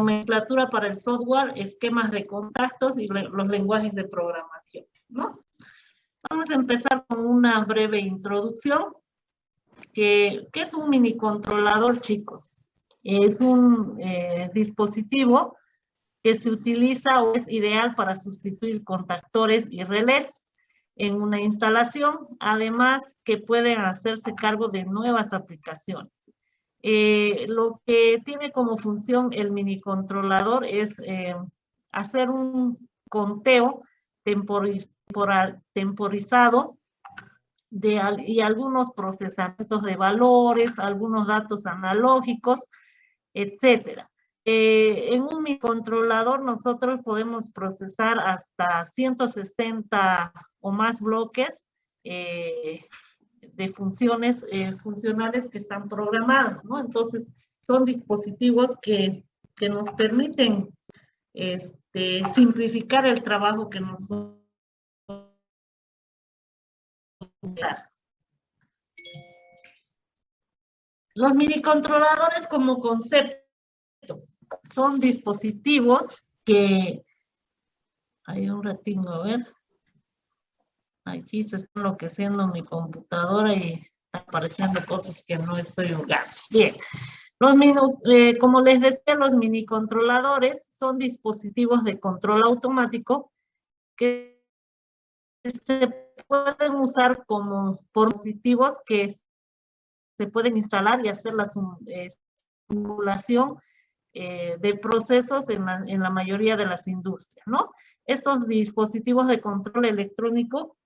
nomenclatura para el software, esquemas de contactos y los lenguajes de programación, ¿no? Vamos a empezar con una breve introducción. ¿Qué es un minicontrolador, chicos? Es un dispositivo que se utiliza o es ideal para sustituir contactores y relés en una instalación, además que pueden hacerse cargo de nuevas aplicaciones. Lo que tiene como función el minicontrolador es hacer un conteo temporizado y algunos procesamientos de valores, algunos datos analógicos, etcétera. En un microcontrolador nosotros podemos procesar hasta 160 o más bloques de funciones funcionales que están programadas, ¿no? Entonces, son dispositivos que nos permiten simplificar el trabajo que nosotros. Los minicontroladores como concepto son dispositivos que, hay un ratito, a ver, aquí se está enloqueciendo mi computadora y están apareciendo cosas que no estoy jugando. Bien, como les decía, los minicontroladores son dispositivos de control automático que se pueden usar como dispositivos que se pueden instalar y hacer la simulación de procesos en la mayoría de las industrias, ¿no? Estos dispositivos de control electrónico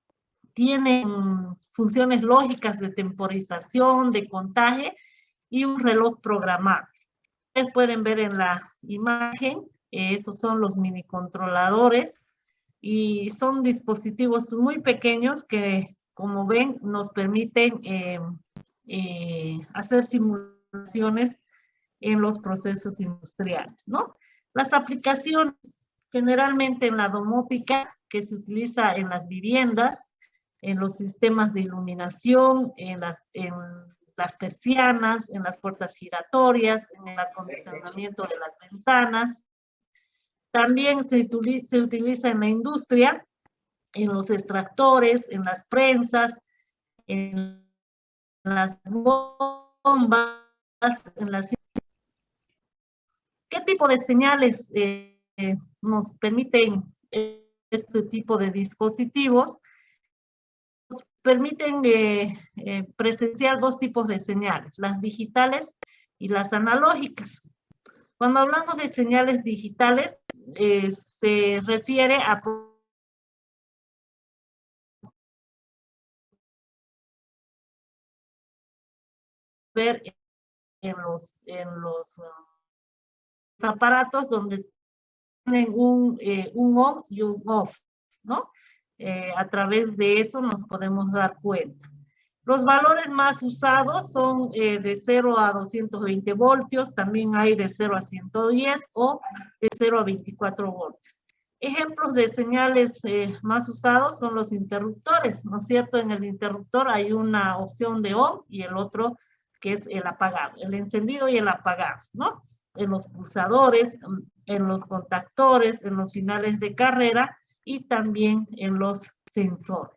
tienen funciones lógicas de temporización, de contaje y un reloj programado. Ustedes pueden ver en la imagen, esos son los minicontroladores y son dispositivos muy pequeños que, como ven, nos permiten hacer simulaciones en los procesos industriales, ¿no? Las aplicaciones, generalmente en la domótica, que se utiliza en las viviendas, en los sistemas de iluminación, en las persianas, en las puertas giratorias, en el acondicionamiento de las ventanas. También se utiliza en la industria, en los extractores, en las prensas, en las bombas, en las... ¿Qué tipo de señales nos permiten este tipo de dispositivos? Nos permiten presenciar dos tipos de señales, las digitales y las analógicas. Cuando hablamos de señales digitales, se refiere a ver en los aparatos donde tienen un on y un off, ¿no? A través de eso nos podemos dar cuenta. Los valores más usados son de 0 a 220 voltios, también hay de 0 a 110 o de 0 a 24 voltios. Ejemplos de señales más usados son los interruptores, ¿no es cierto? En el interruptor hay una opción de on y el otro que es el apagado, el encendido y el apagado, ¿no? En los pulsadores, en los contactores, en los finales de carrera y también en los sensores.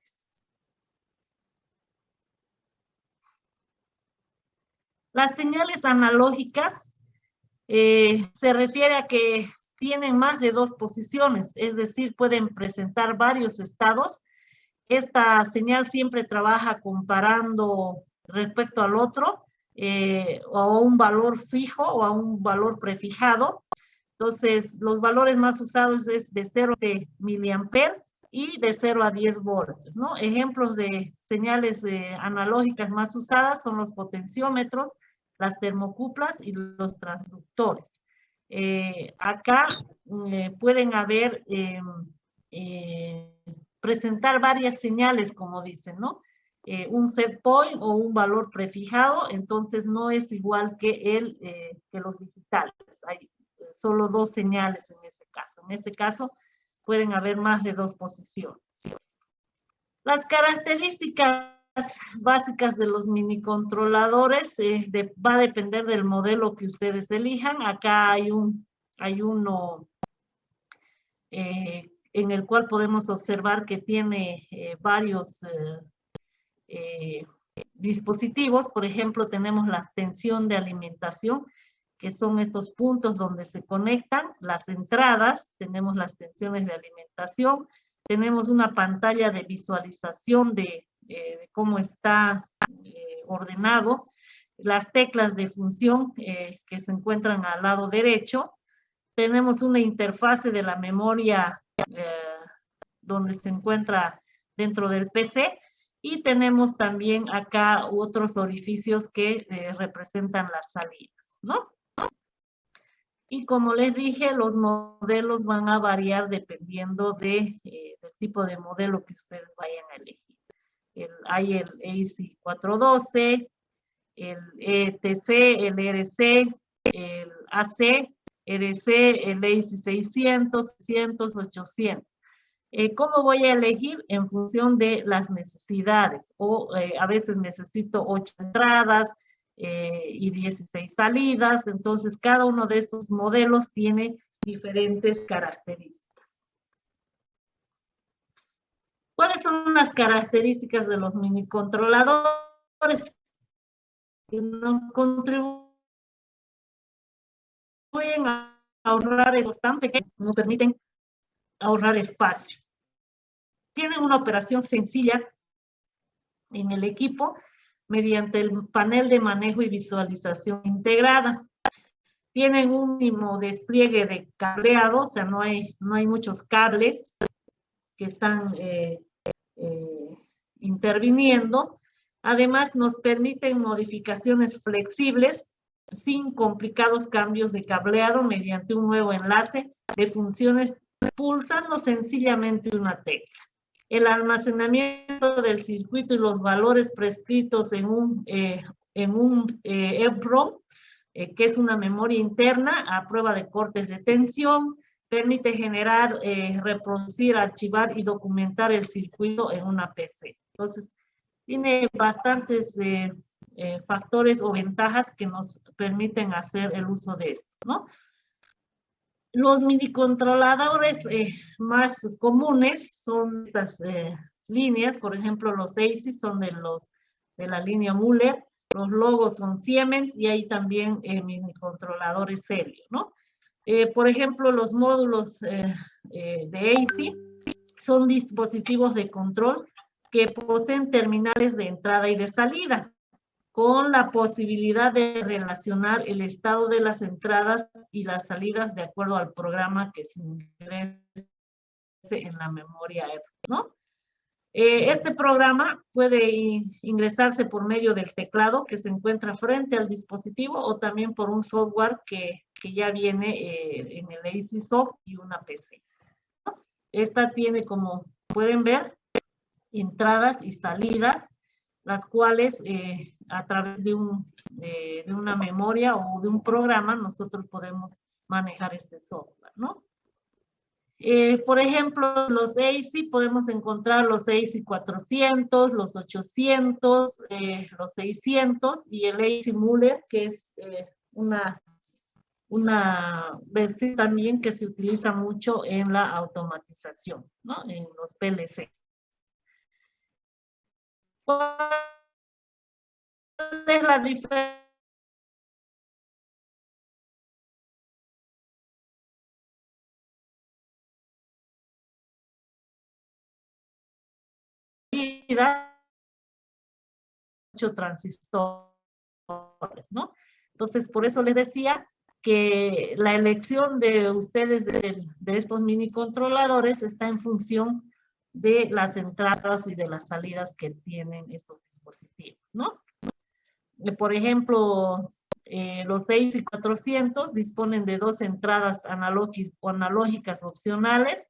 Las señales analógicas se refiere a que tienen más de dos posiciones, es decir, pueden presentar varios estados. Esta señal siempre trabaja comparando respecto al otro, o a un valor fijo o a un valor prefijado. Entonces, los valores más usados es de 0 de miliamper y de 0 a 10 voltios, ¿no? Ejemplos de señales analógicas más usadas son los potenciómetros, las termocuplas y los transductores. Acá pueden haber, presentar varias señales, como dicen, ¿no? Un set point o un valor prefijado, entonces no es igual que los digitales. Hay solo dos señales en ese caso. En este caso pueden haber más de dos posiciones. Las características básicas de los minicontroladores va a depender del modelo que ustedes elijan. Acá hay un hay uno en el cual podemos observar que tiene varios dispositivos. Por ejemplo, tenemos la extensión de alimentación, que son estos puntos donde se conectan las entradas. Tenemos las extensiones de alimentación, tenemos una pantalla de visualización de cómo está ordenado, las teclas de función que se encuentran al lado derecho. Tenemos una interfase de la memoria donde se encuentra dentro del PC, y tenemos también acá otros orificios que representan las salidas, ¿no? Y como les dije, los modelos van a variar dependiendo del tipo de modelo que ustedes vayan a elegir. Hay el AISI 412, el ETC, el RC, el AC, RC, el AISI 600, 600, 800. ¿Cómo voy a elegir? En función de las necesidades, o a veces necesito 8 entradas y 16 salidas. Entonces cada uno de estos modelos tiene diferentes características. ¿Cuáles son las características de los minicontroladores? Que nos contribuyen a ahorrar esos tan pequeños, nos permiten ahorrar espacio. Tienen una operación sencilla en el equipo mediante el panel de manejo y visualización integrada. Tienen un mínimo despliegue de cableado, o sea, no hay muchos cables que están interviniendo. Además, nos permiten modificaciones flexibles sin complicados cambios de cableado mediante un nuevo enlace de funciones pulsando sencillamente una tecla. El almacenamiento del circuito y los valores prescritos en un EEPROM, que es una memoria interna a prueba de cortes de tensión, permite generar, reproducir, archivar y documentar el circuito en una PC. Entonces, tiene bastantes factores o ventajas que nos permiten hacer el uso de estos, ¿no? Los minicontroladores más comunes son estas líneas. Por ejemplo, los AISI son de la línea Muller, los logos son Siemens, y hay también minicontroladores Helio, ¿no? Por ejemplo, los módulos de AISI son dispositivos de control que poseen terminales de entrada y de salida, con la posibilidad de relacionar el estado de las entradas y las salidas de acuerdo al programa que se ingrese en la memoria EEPROM, ¿no? Este programa puede ingresarse por medio del teclado que se encuentra frente al dispositivo, o también por un software que ya viene en el AISI Soft y una PC, ¿no? Esta tiene, como pueden ver, entradas y salidas, las cuales a través de una memoria o de un programa nosotros podemos manejar este software, ¿no? Por ejemplo, los AISI, podemos encontrar los AISI 400, los 800, los 600, y el AISI Muller, que es una versión también que se utiliza mucho en la automatización, ¿no? En los PLCs. ¿Cuál es la diferencia? Muchos transistores, ¿no? Entonces, por eso les decía que la elección de ustedes de estos minicontroladores está en función de las entradas y de las salidas que tienen estos dispositivos, ¿no? Por ejemplo, los AISI 400 disponen de 2 entradas analógicas opcionales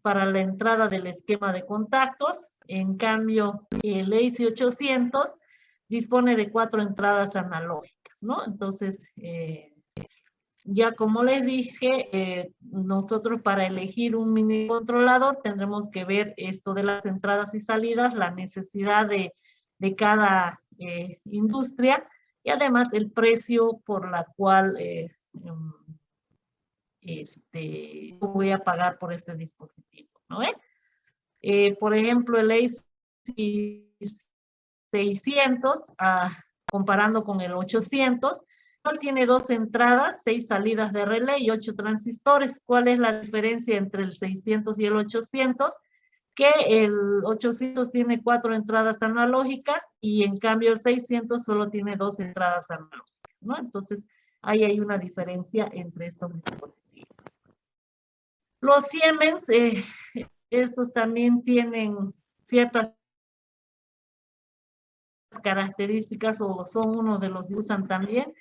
para la entrada del esquema de contactos. En cambio, el AISI 800 dispone de 4 entradas analógicas, ¿no? Entonces, ya como les dije, nosotros para elegir un minicontrolador tendremos que ver esto de las entradas y salidas, la necesidad de cada industria, y además el precio por la cual voy a pagar por este dispositivo, ¿no? Por ejemplo, el A600, comparando con el 800, tiene 2 entradas, 6 salidas de relé y 8 transistores. ¿Cuál es la diferencia entre el 600 y el 800? Que el 800 tiene 4 entradas analógicas y en cambio el 600 solo tiene 2 entradas analógicas, ¿no? Entonces, ahí hay una diferencia entre estos dispositivos. Los Siemens, estos también tienen ciertas características, o son uno de los que usan también.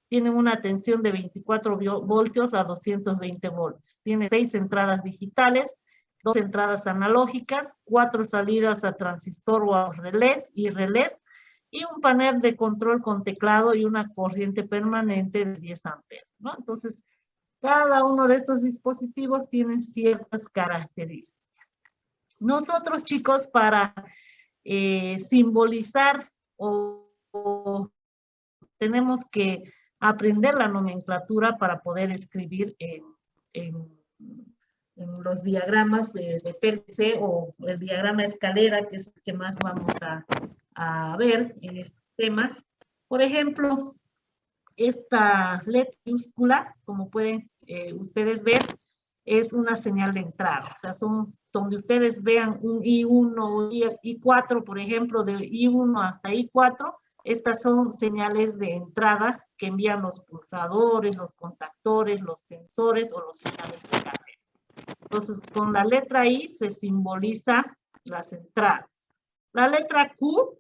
Tienen una tensión de 24 voltios a 220 voltios. Tiene 6 entradas digitales, 2 entradas analógicas, 4 salidas a transistor o a relés, y un panel de control con teclado y una corriente permanente de 10 amperes, ¿no? Entonces, cada uno de estos dispositivos tiene ciertas características. Nosotros, chicos, para simbolizar o tenemos que aprender la nomenclatura para poder escribir en los diagramas de PLC o el diagrama escalera, que es el que más vamos a ver en este tema. Por ejemplo, esta letra minúscula, como pueden ustedes ver, es una señal de entrada. O sea, son donde ustedes vean un I1 o I4, por ejemplo, de I1 hasta I4, estas son señales de entrada que envían los pulsadores, los contactores, los sensores o los señales de carga. Entonces, con la letra I se simboliza las entradas. La letra Q,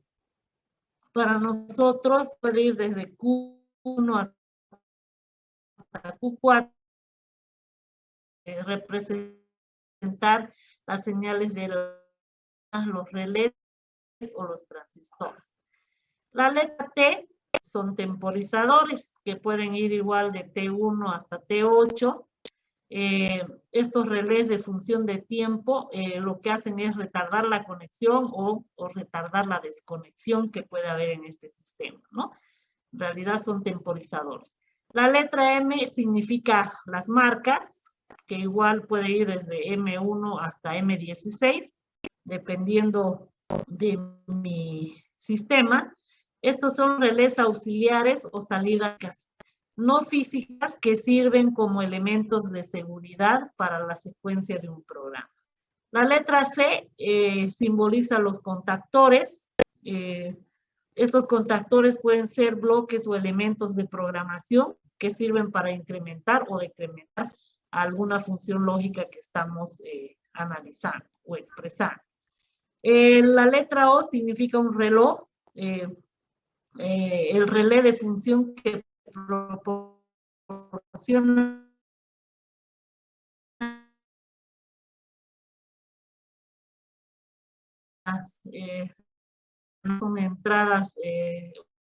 para nosotros, puede ir desde Q1 hasta Q4, representar las señales de los relés o los transistores. La letra T son temporizadores que pueden ir igual de T1 hasta T8. Estos relés de función de tiempo lo que hacen es retardar la conexión o retardar la desconexión que puede haber en este sistema, ¿no? En realidad son temporizadores. La letra M significa las marcas, que igual puede ir desde M1 hasta M16, dependiendo de mi sistema. Estos son relés auxiliares o salidas no físicas que sirven como elementos de seguridad para la secuencia de un programa. La letra C simboliza los contactores. Estos contactores pueden ser bloques o elementos de programación que sirven para incrementar o decrementar alguna función lógica que estamos analizando o expresando. La letra O significa un reloj, el relé de función que proporciona son entradas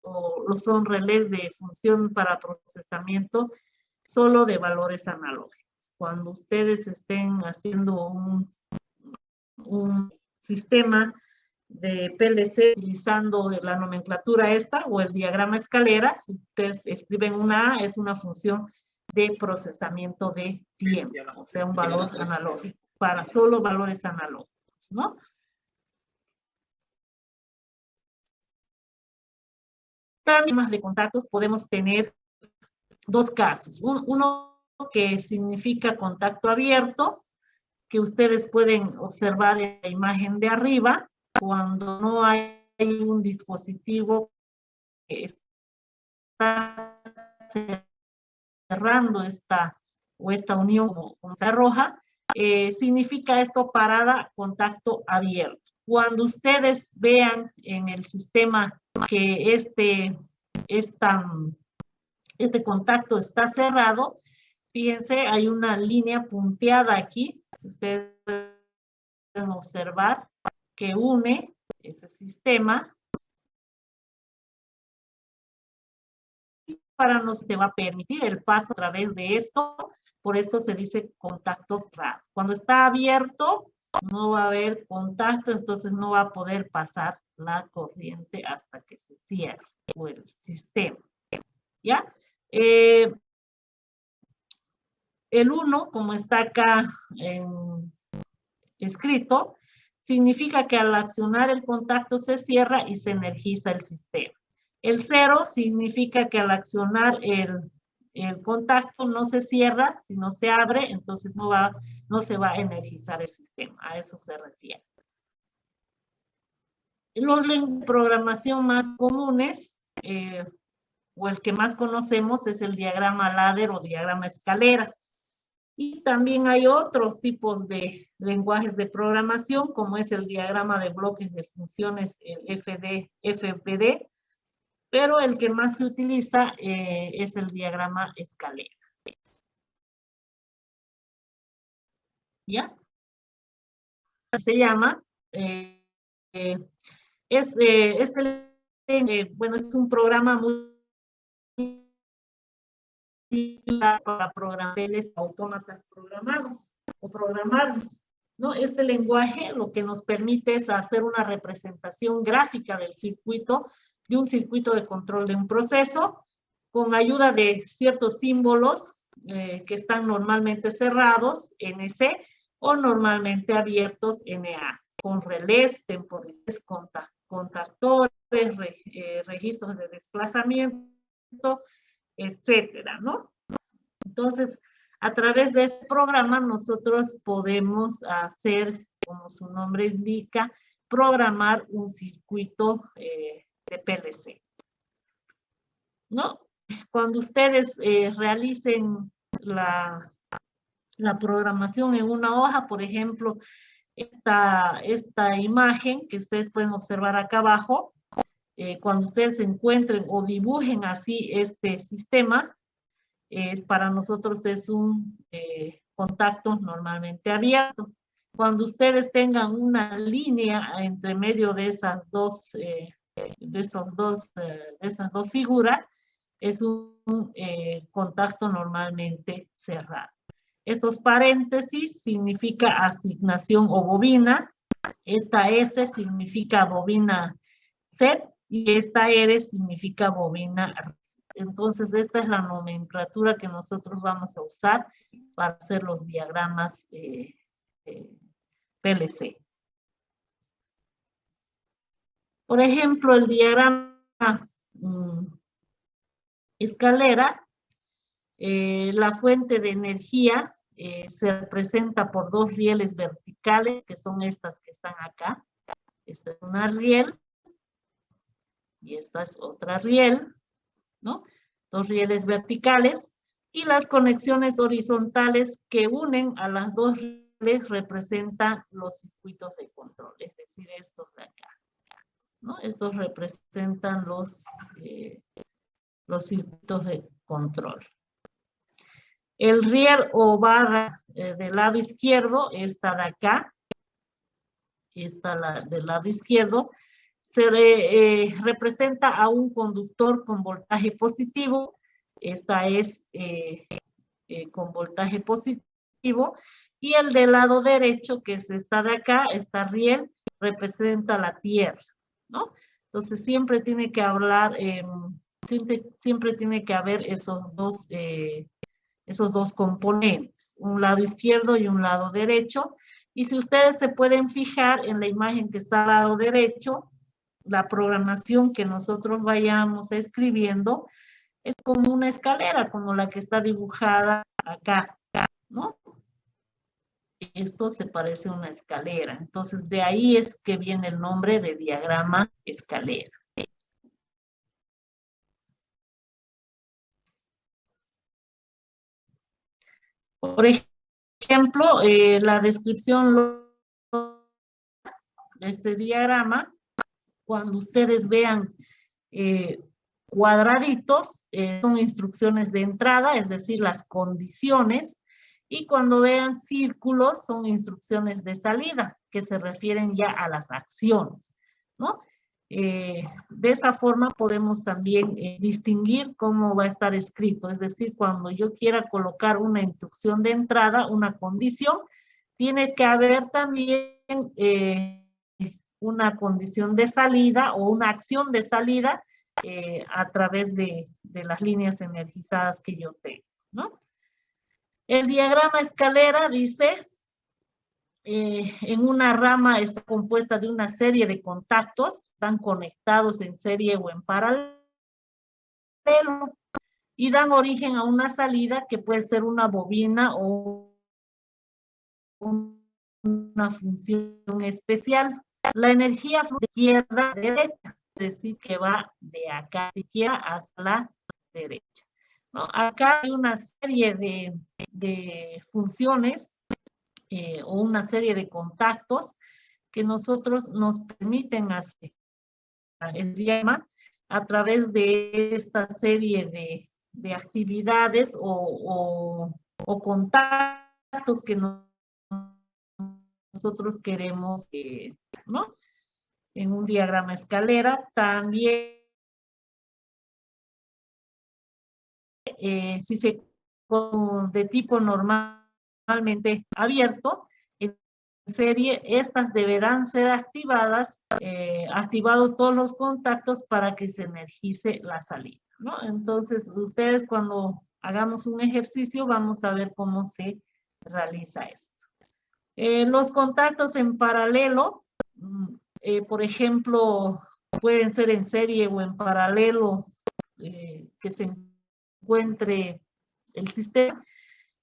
o son relés de función para procesamiento solo de valores analógicos. Cuando ustedes estén haciendo un sistema de PLC utilizando la nomenclatura esta o el diagrama escalera, si ustedes escriben una A, es una función de procesamiento de tiempo, o sea, un valor analógico, para solo valores analógicos, ¿no? También de contactos podemos tener dos casos. Uno que significa contacto abierto, que ustedes pueden observar en la imagen de arriba, cuando no hay un dispositivo que está cerrando esta unión con esa roja, significa esto parada, contacto abierto. Cuando ustedes vean en el sistema que este contacto está cerrado, fíjense, hay una línea punteada aquí, si ustedes pueden observar, que une ese sistema. Para nos te va a permitir el paso a través de esto, por eso se dice contacto cerrado. Cuando está abierto, no va a haber contacto, entonces no va a poder pasar la corriente hasta que se cierre o el sistema. ¿Ya? el 1, como está acá escrito, significa que al accionar el contacto se cierra y se energiza el sistema. El 0 significa que al accionar el contacto no se cierra, sino se abre, entonces no se va a energizar el sistema. A eso se refiere. Los lenguajes de programación más comunes, o el que más conocemos, es el diagrama ladder o diagrama escalera. Y también hay otros tipos de lenguajes de programación, como es el diagrama de bloques de funciones, el FPD, pero el que más se utiliza es el diagrama escalera. ¿Ya? Se llama, bueno, es un programa muy para programadores autómatas programados o programables, ¿no? Este lenguaje lo que nos permite es hacer una representación gráfica del circuito, de un circuito de control de un proceso, con ayuda de ciertos símbolos que están normalmente cerrados, NC, o normalmente abiertos, NA, con relés, temporales, contactores, registros de desplazamiento, etcétera, ¿no? Entonces, a través de este programa nosotros podemos hacer, como su nombre indica, programar un circuito de PLC, ¿no? Cuando ustedes realicen la programación en una hoja, por ejemplo, esta imagen que ustedes pueden observar acá abajo, cuando ustedes encuentren o dibujen así este sistema, para nosotros es un contacto normalmente abierto. Cuando ustedes tengan una línea entre medio de esas dos figuras, es un contacto normalmente cerrado. Estos paréntesis significa asignación o bobina, esta S significa bobina set y esta R significa bobina. Entonces, esta es la nomenclatura que nosotros vamos a usar para hacer los diagramas PLC. Por ejemplo, el diagrama escalera, la fuente de energía se representa por dos rieles verticales, que son estas que están acá. Esta es una riel y esta es otra riel, ¿no? Dos rieles verticales, y las conexiones horizontales que unen a las dos rieles representan los circuitos de control, es decir, estos de acá, ¿no? Estos representan los circuitos de control. El riel o barra del lado izquierdo, esta de acá, esta del lado izquierdo, se representa a un conductor con voltaje positivo. Esta es con voltaje positivo. Y el del lado derecho, que es esta de acá, esta riel, representa la tierra, ¿no? Entonces siempre tiene que hablar, siempre tiene que haber esos dos componentes, un lado izquierdo y un lado derecho. Y si ustedes se pueden fijar en la imagen que está al lado derecho, la programación que nosotros vayamos escribiendo es como una escalera, como la que está dibujada acá, ¿no? Esto se parece a una escalera. Entonces, de ahí es que viene el nombre de diagrama escalera. Por ejemplo, la descripción de este diagrama, cuando ustedes vean cuadraditos, son instrucciones de entrada, es decir, las condiciones, y cuando vean círculos son instrucciones de salida, que se refieren ya a las acciones, ¿no? De esa forma podemos también distinguir cómo va a estar escrito, es decir, cuando yo quiera colocar una instrucción de entrada, una condición, tiene que haber también una condición de salida o una acción de salida a través de las líneas energizadas que yo tengo, ¿no? El diagrama escalera dice, en una rama está compuesta de una serie de contactos, están conectados en serie o en paralelo, y dan origen a una salida que puede ser una bobina o una función especial. La energía fluye de izquierda a derecha, es decir, que va de acá de izquierda hasta la derecha, ¿no? Acá hay una serie de funciones o una serie de contactos que nosotros nos permiten hacer el diagrama a través de esta serie de actividades o contactos que nosotros queremos, ¿no? En un diagrama escalera también, si se de tipo normalmente abierto, en serie, estas deberán ser activadas, activados todos los contactos para que se energice la salida, ¿no? Entonces, ustedes cuando hagamos un ejercicio, vamos a ver cómo se realiza esto. Los contactos en paralelo, por ejemplo, pueden ser en serie o en paralelo, que se encuentre el sistema.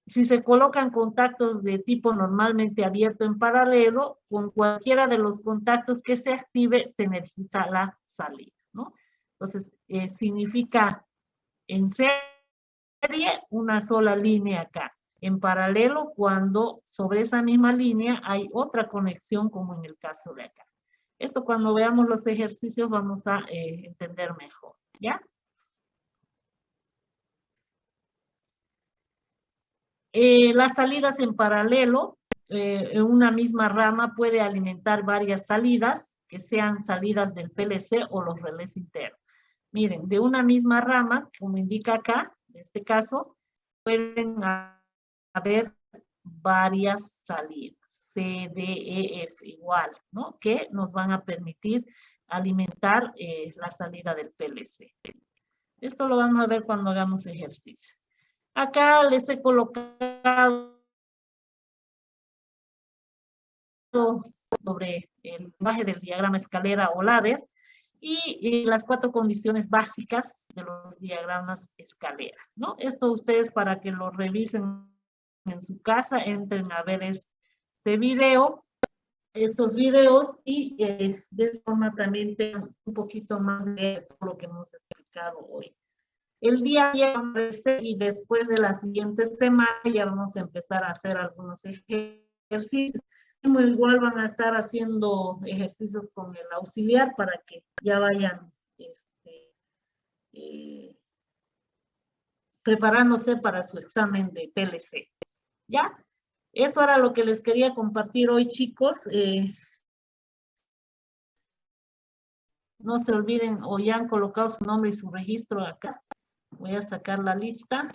Si se colocan contactos de tipo normalmente abierto en paralelo, con cualquiera de los contactos que se active, se energiza la salida, ¿no? Entonces, significa en serie una sola línea acá. En paralelo, cuando sobre esa misma línea hay otra conexión, como en el caso de acá. Esto cuando veamos los ejercicios vamos a entender mejor, ¿ya? Las salidas en paralelo, en una misma rama puede alimentar varias salidas, que sean salidas del PLC o los relés internos. Miren, de una misma rama, como indica acá, en este caso, pueden haber varias salidas, C, D, E, F, igual, ¿no? Que nos van a permitir alimentar la salida del PLC. Esto lo vamos a ver cuando hagamos ejercicio. Acá les he colocado sobre el lenguaje del diagrama escalera o ladder y las 4 condiciones básicas de los diagramas escalera, ¿no? Esto ustedes para que lo revisen en su casa, entren a ver este video, estos videos y de esta forma también tengan un poquito más de lo que hemos explicado hoy. El día viernes y después de la siguiente semana ya vamos a empezar a hacer algunos ejercicios. Como igual van a estar haciendo ejercicios con el auxiliar para que ya vayan preparándose para su examen de PLC. ¿Ya? Eso era lo que les quería compartir hoy, chicos. No se olviden, o ya han colocado su nombre y su registro acá. Voy a sacar la lista.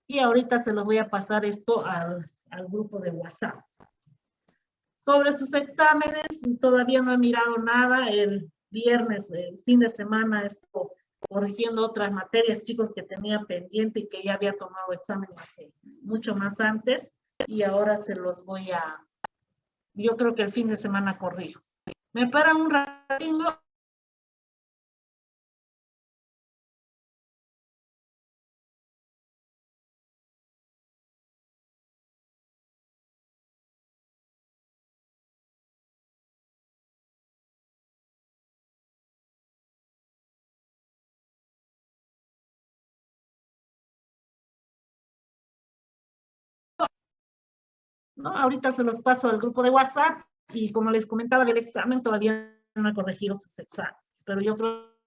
Y ahorita se los voy a pasar esto al grupo de WhatsApp. Sobre sus exámenes, todavía no he mirado nada. El viernes, el fin de semana, estoy corrigiendo otras materias, chicos, que tenía pendiente y que ya había tomado exámenes mucho más antes. Y ahora se los voy a... Yo creo que el fin de semana corrijo. ¿Me esperan un ratito? ¿No? Ahorita se los paso al grupo de WhatsApp y como les comentaba del examen, todavía no he corregido sus exámenes, pero yo creo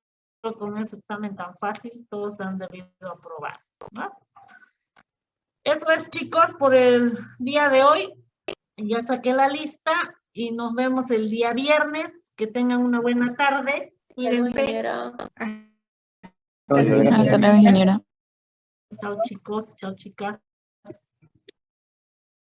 que con ese examen tan fácil todos han debido aprobar, ¿no? Eso es, chicos, por el día de hoy. Ya saqué la lista y nos vemos el día viernes. Que tengan una buena tarde. Cuídense. Hasta luego, ingeniera. Chao, chicos. Chao, chicas.